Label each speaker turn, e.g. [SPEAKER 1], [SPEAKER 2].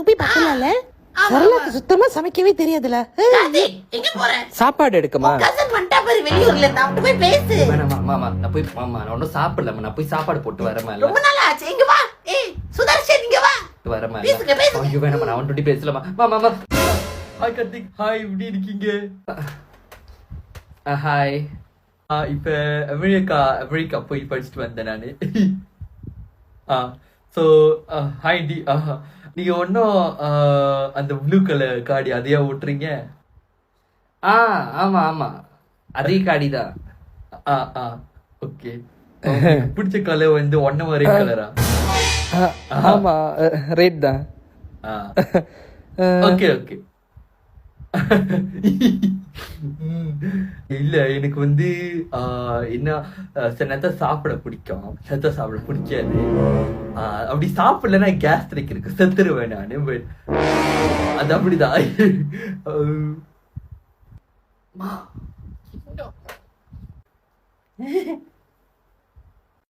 [SPEAKER 1] எனக்கு போய் பார்க்கலாம்ல. சரளாக்கு சுத்தமா சமைக்கவே தெரியாதுல.
[SPEAKER 2] எங்க போற?
[SPEAKER 3] சாப்பாடு எடுக்கமா?
[SPEAKER 2] கசன் வந்துட்டா பாரு வெளியூர்ல இருந்து. அவன்கிட்ட போய் பேசு.
[SPEAKER 3] மாமா நான் போய் நான் ஒன்னும் சாப்பிடல. நான் போய் சாப்பாடு போட்டு வரமா.
[SPEAKER 2] ரொம்ப நாள் ஆச்சு. இங்க வா. ஏய் சுதர்ஷன் இங்க வா.
[SPEAKER 3] வரமா.
[SPEAKER 2] பேசுங்க.
[SPEAKER 3] ஐயோ வேணாமா, நான் அவன்கிட்ட பேசலாமா? மாமா ஹாய் கார்த்திக். ஹாய், எப்படி இருக்கீங்க? ஹாய். இப்ப அமெரிக்கா போய் படிச்சுட்டு வந்தேன் நானு. ஸோ ஹாய் டி. நீங்க ஒன்றும் அந்த ப்ளூ கலர் காடி அதையா ஓட்டுறீங்க? ஆமா அதே காடி தான். ஓகே. பிடிச்ச கலர் வந்து ஒரே கலரா?
[SPEAKER 4] ஆமா ரேட் தான்.
[SPEAKER 3] ஓகே இல்ல எனக்கு வந்து என்ன சில நேரத்தை சாப்பிட பிடிக்கும், செத்த சாப்பிட பிடிக்காது. அப்படி சாப்பிடலன்னா கேஸ்ட்ரிக் இருக்கு, செத்துருவேன் நானு. பட் அது அப்படிதான்.